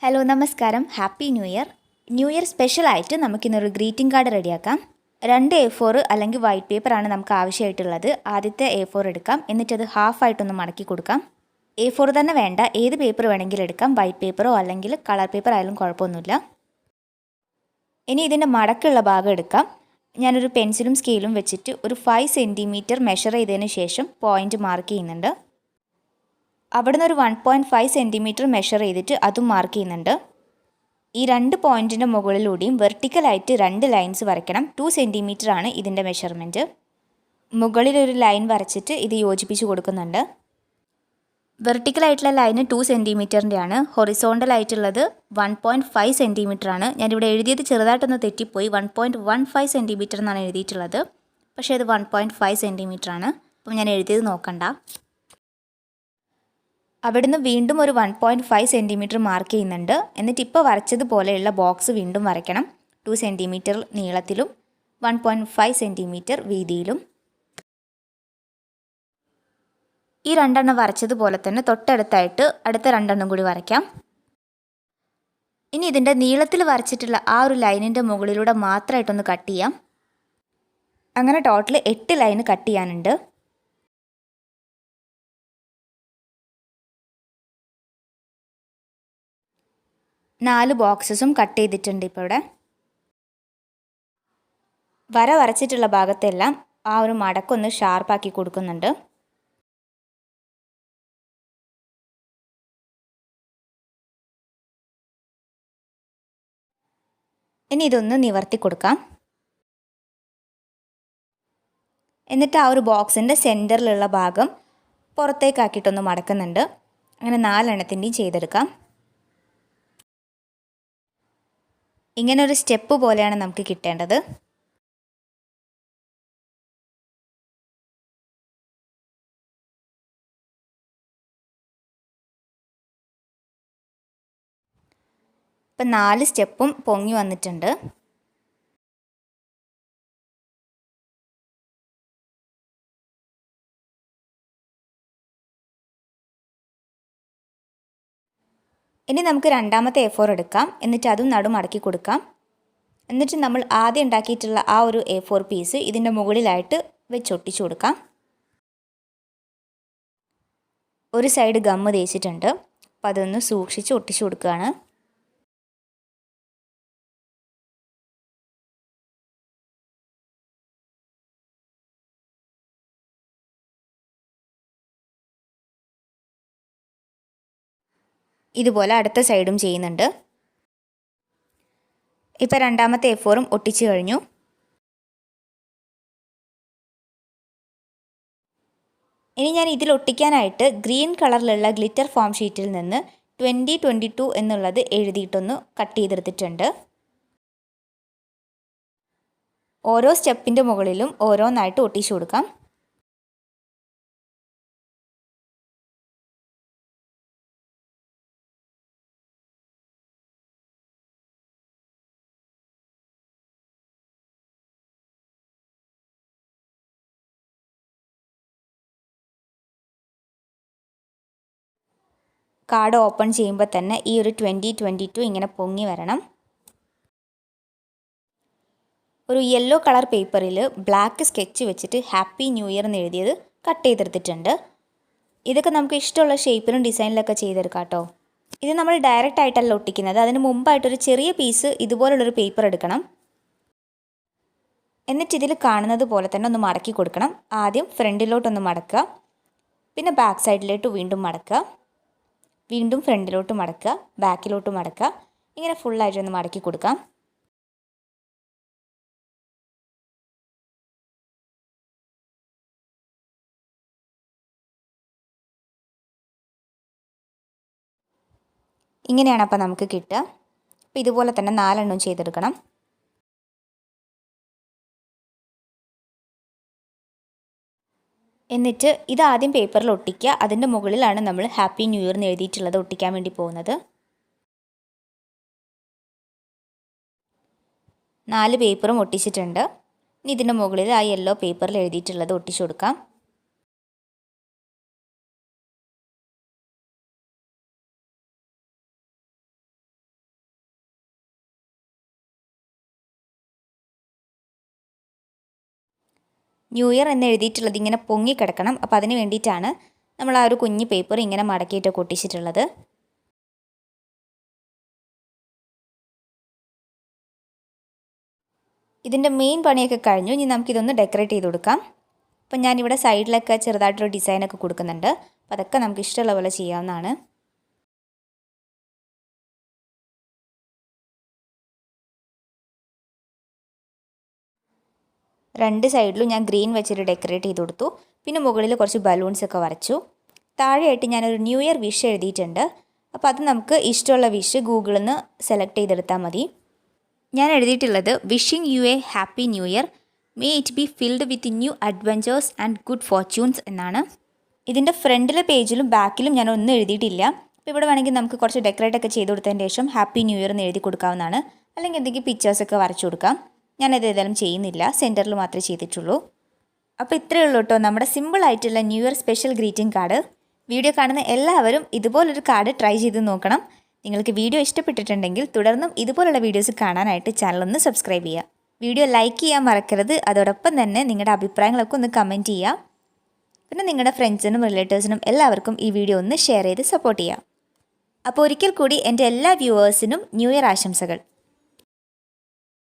Hello നമസ്കാരം, happy new year. New year സ്പെഷ്യലായിട്ട് നമുക്കിന്നൊരു ഗ്രീറ്റിംഗ് കാർഡ് റെഡിയാക്കാം. 2 A4 അല്ലെങ്കിൽ വൈറ്റ് പേപ്പറാണ് നമുക്ക് ആവശ്യമായിട്ടുള്ളത്. ആദ്യത്തെ A4 എടുക്കാം, എന്നിട്ടത് ഹാഫായിട്ടൊന്ന് മടക്കി കൊടുക്കാം. A4 തന്നെ വേണ്ട, ഏത് പേപ്പർ വേണമെങ്കിലും എടുക്കാം. വൈറ്റ് പേപ്പറോ അല്ലെങ്കിൽ കളർ പേപ്പർ ആയാലും കുഴപ്പമൊന്നുമില്ല. ഇനി ഇതിൻ്റെ മടക്കുള്ള ഭാഗം എടുക്കാം. ഞാനൊരു പെൻസിലും സ്കെയിലും വെച്ചിട്ട് ഒരു 5 സെൻറ്റിമീറ്റർ മെഷർ ചെയ്തതിന് ശേഷം പോയിൻ്റ് മാർക്ക് ചെയ്യുന്നുണ്ട്. അവിടുന്ന് ഒരു 1.5 സെൻറ്റിമീറ്റർ മെഷർ ചെയ്തിട്ട് അതും മാർക്ക് ചെയ്യുന്നുണ്ട്. ഈ 2 പോയിൻറ്റിൻ്റെ മുകളിലൂടെയും വെർട്ടിക്കലായിട്ട് 2 ലൈൻസ് വരയ്ക്കണം. 2 സെൻറ്റിമീറ്റർ ആണ് ഇതിൻ്റെ മെഷർമെൻറ്റ്. മുകളിലൊരു ലൈൻ വരച്ചിട്ട് ഇത് യോജിപ്പിച്ച് കൊടുക്കുന്നുണ്ട്. വെർട്ടിക്കലായിട്ടുള്ള ലൈന് 2 സെൻറ്റിമീറ്ററിൻ്റെ ആണ്. ഹൊറിസോണ്ടലായിട്ടുള്ളത് 1.5 സെൻറ്റിമീറ്റർ ആണ്. ഞാനിവിടെ എഴുതിയത് ചെറുതായിട്ടൊന്ന് തെറ്റിപ്പോയി. 1.15 സെൻറ്റിമീറ്റർ എന്നാണ് എഴുതിയിട്ടുള്ളത്, പക്ഷേ അത് 1.5 സെൻറ്റിമീറ്റർ ആണ്. അപ്പം ഞാൻ എഴുതിയത് നോക്കണ്ട. അവിടുന്ന് വീണ്ടും ഒരു 1.5 സെൻറ്റിമീറ്റർ മാർക്ക് ചെയ്യുന്നുണ്ട്. എന്നിട്ട് ഇപ്പോൾ വരച്ചതുപോലെയുള്ള ബോക്സ് വീണ്ടും വരയ്ക്കണം. 2 സെൻറ്റിമീറ്റർ നീളത്തിലും 1.5 സെൻറ്റിമീറ്റർ വീതിയിലും. ഈ 2 വരച്ചതുപോലെ തന്നെ തൊട്ടടുത്തായിട്ട് അടുത്ത 2 കൂടി വരയ്ക്കാം. ഇനി ഇതിൻ്റെ നീളത്തിൽ വരച്ചിട്ടുള്ള ആ ഒരു ലൈനിൻ്റെ മുകളിലൂടെ മാത്രമായിട്ടൊന്ന് കട്ട് ചെയ്യാം. അങ്ങനെ ടോട്ടൽ 8 ലൈന് കട്ട് ചെയ്യാനുണ്ട്. നാല് ബോക്സസും കട്ട് ചെയ്തിട്ടുണ്ട്. ഇപ്പോൾ ഇവിടെ വരച്ചിട്ടുള്ള ഭാഗത്തെല്ലാം ആ ഒരു മടക്കൊന്ന് ഷാർപ്പാക്കി കൊടുക്കുന്നുണ്ട്. ഇനി ഇതൊന്ന് നിവർത്തി കൊടുക്കാം. എന്നിട്ട് ആ ഒരു ബോക്സിൻ്റെ സെൻറ്ററിലുള്ള ഭാഗം പുറത്തേക്കാക്കിയിട്ടൊന്ന് മടക്കുന്നുണ്ട്. അങ്ങനെ 4 ചെയ്തെടുക്കാം. ഇങ്ങനെ ഒരു സ്റ്റെപ്പ് പോലെയാണ് നമുക്ക് കിട്ടേണ്ടത്. ഇപ്പം 4 സ്റ്റെപ്പും പൊങ്ങി വന്നിട്ടുണ്ട്. ഇനി നമുക്ക് രണ്ടാമത്തെ A4 എടുക്കാം. എന്നിട്ട് അതും നടുമടക്കി കൊടുക്കാം. എന്നിട്ട് നമ്മൾ ആദ്യം ഉണ്ടാക്കിയിട്ടുള്ള ആ ഒരു A4 പീസ് ഇതിൻ്റെ മുകളിലായിട്ട് വെച്ചൊട്ടിച്ചു കൊടുക്കാം. ഒരു സൈഡ് ഗമ്മ് തേച്ചിട്ടുണ്ട്. അപ്പം അതൊന്ന് സൂക്ഷിച്ച് ഒട്ടിച്ചു കൊടുക്കുകയാണ്. ഇതുപോലെ അടുത്ത സൈഡും ചെയ്യുന്നുണ്ട്. ഇപ്പോൾ രണ്ടാമത്തെ A4 ഒട്ടിച്ചു കഴിഞ്ഞു. ഇനി ഞാൻ ഇതിൽ ഒട്ടിക്കാനായിട്ട് ഗ്രീൻ കളറിലുള്ള ഗ്ലിറ്റർ ഫോം ഷീറ്റിൽ നിന്ന് 2022 എന്നുള്ളത് എഴുതിയിട്ടൊന്ന് കട്ട് ചെയ്തെടുത്തിട്ടുണ്ട്. ഓരോ സ്റ്റെപ്പിൻ്റെ മുകളിലും ഓരോന്നായിട്ട് ഒട്ടിച്ചു കൊടുക്കാം. കാർഡ് ഓപ്പൺ ചെയ്യുമ്പോൾ തന്നെ ഈ ഒരു 2022 ഇങ്ങനെ പൊങ്ങി വരണം. ഒരു യെല്ലോ കളർ പേപ്പറിൽ ബ്ലാക്ക് സ്കെച്ച് വെച്ചിട്ട് ഹാപ്പി ന്യൂ ഇയർ എന്ന് എഴുതിയത് കട്ട് ചെയ്തെടുത്തിട്ടുണ്ട്. ഇതൊക്കെ നമുക്ക് ഇഷ്ടമുള്ള ഷേപ്പിലും ഡിസൈനിലൊക്കെ ചെയ്തെടുക്കാം കേട്ടോ. ഇത് നമ്മൾ ഡയറക്റ്റ് ആയിട്ടല്ല ഒട്ടിക്കുന്നത്. അതിന് മുമ്പായിട്ടൊരു ചെറിയ പീസ് ഇതുപോലുള്ളൊരു പേപ്പർ എടുക്കണം. എന്നിട്ട് ഇതിൽ കാണുന്നത് പോലെ തന്നെ ഒന്ന് മടക്കി കൊടുക്കണം. ആദ്യം ഫ്രണ്ടിലോട്ടൊന്ന് മടക്കുക, പിന്നെ ബാക്ക് സൈഡിലോട്ട് വീണ്ടും മടക്കുക, വീണ്ടും ഫ്രണ്ടിലോട്ട് മടക്കുക, ബാക്കിലോട്ട് മടക്കുക. ഇങ്ങനെ ഫുള്ളായിട്ടൊന്ന് മടക്കി കൊടുക്കാം. ഇങ്ങനെയാണ് അപ്പോൾ നമുക്ക് കിട്ടുക. അപ്പോൾ ഇതുപോലെ തന്നെ 4 ചെയ്തെടുക്കണം. എന്നിട്ട് ഇതാദ്യം പേപ്പറിൽ ഒട്ടിക്കുക. അതിൻ്റെ മുകളിലാണ് നമ്മൾ ഹാപ്പി ന്യൂ ഇയർ എന്ന് എഴുതിയിട്ടുള്ളത് ഒട്ടിക്കാൻ വേണ്ടി പോകുന്നത്. 4 പേപ്പറും ഒട്ടിച്ചിട്ടുണ്ട്. ഇനി ഇതിൻ്റെ മുകളിൽ ആ യെല്ലോ പേപ്പറിൽ എഴുതിയിട്ടുള്ളത് ഒട്ടിച്ചു കൊടുക്കാം. ന്യൂ ഇയർ എന്ന് എഴുതിയിട്ടുള്ളത് ഇങ്ങനെ പൊങ്ങിക്കിടക്കണം. അപ്പോൾ അതിന് വേണ്ടിയിട്ടാണ് നമ്മൾ ആ ഒരു കുഞ്ഞ് പേപ്പർ ഇങ്ങനെ മടക്കിയിട്ട് ഒട്ടിച്ചിട്ടുള്ളത്. ഇതിൻ്റെ മെയിൻ പണിയൊക്കെ കഴിഞ്ഞു. ഇനി നമുക്കിതൊന്ന് ഡെക്കറേറ്റ് ചെയ്ത് കൊടുക്കാം. അപ്പം ഞാനിവിടെ സൈഡിലൊക്കെ ചെറുതായിട്ടൊരു ഡിസൈനൊക്കെ കൊടുക്കുന്നുണ്ട്. അപ്പോൾ അതൊക്കെ നമുക്ക് ഇഷ്ടമുള്ള പോലെ ചെയ്യാവുന്നതാണ്. രണ്ട് സൈഡിലും ഞാൻ ഗ്രീൻ വെച്ചിട്ട് ഡെക്കറേറ്റ് ചെയ്ത് കൊടുത്തു. പിന്നെ മുകളിൽ കുറച്ച് ബലൂൺസൊക്കെ വരച്ചു. താഴെയായിട്ട് ഞാനൊരു ന്യൂ ഇയർ വിഷ് എഴുതിയിട്ടുണ്ട്. അപ്പോൾ അത് നമുക്ക് ഇഷ്ടമുള്ള വിഷ് ഗൂഗിളിൽ നിന്ന് സെലക്ട് ചെയ്തെടുത്താൽ മതി. ഞാൻ എഴുതിയിട്ടുള്ളത് wishing you A happy new year, may it be filled with new adventures and good fortunes എന്നാണ്. ഇതിൻ്റെ ഫ്രണ്ടിലെ പേജിലും ബാക്കിലും ഞാൻ ഒന്നും എഴുതിയിട്ടില്ല. അപ്പോൾ ഇവിടെ വേണമെങ്കിൽ നമുക്ക് കുറച്ച് ഡെക്കറേറ്റ് ഒക്കെ ചെയ്ത് കൊടുത്തതിന് ശേഷം ഹാപ്പി ന്യൂ ഇയർ എന്ന് എഴുതി കൊടുക്കാവുന്നതാണ്. അല്ലെങ്കിൽ എന്തെങ്കിലും പിക്ചേഴ്സൊക്കെ വരച്ചു കൊടുക്കാം. ഞാനത് ഏതായാലും ചെയ്യുന്നില്ല, സെൻറ്ററിൽ മാത്രമേ ചെയ്തിട്ടുള്ളൂ. അപ്പോൾ ഇത്രയേ ഉള്ളൂ കേട്ടോ നമ്മുടെ സിമ്പിളായിട്ടുള്ള new year special greeting card. Video കാണുന്ന എല്ലാവരും ഇതുപോലൊരു കാർഡ് ട്രൈ ചെയ്ത് നോക്കണം. നിങ്ങൾക്ക് വീഡിയോ ഇഷ്ടപ്പെട്ടിട്ടുണ്ടെങ്കിൽ തുടർന്നും ഇതുപോലുള്ള വീഡിയോസ് കാണാനായിട്ട് ചാനലൊന്ന് സബ്സ്ക്രൈബ് ചെയ്യുക. വീഡിയോ ലൈക്ക് ചെയ്യാൻ മറക്കരുത്. അതോടൊപ്പം തന്നെ നിങ്ങളുടെ അഭിപ്രായങ്ങളൊക്കെ ഒന്ന് കമൻറ്റ് ചെയ്യുക. പിന്നെ നിങ്ങളുടെ ഫ്രണ്ട്സിനും റിലേറ്റീവ്സിനും എല്ലാവർക്കും ഈ വീഡിയോ ഒന്ന് ഷെയർ ചെയ്ത് സപ്പോർട്ട് ചെയ്യുക. അപ്പോൾ ഒരിക്കൽ കൂടി എൻ്റെ എല്ലാ വ്യൂവേഴ്സിനും ന്യൂ ഇയർ ആശംസകൾ.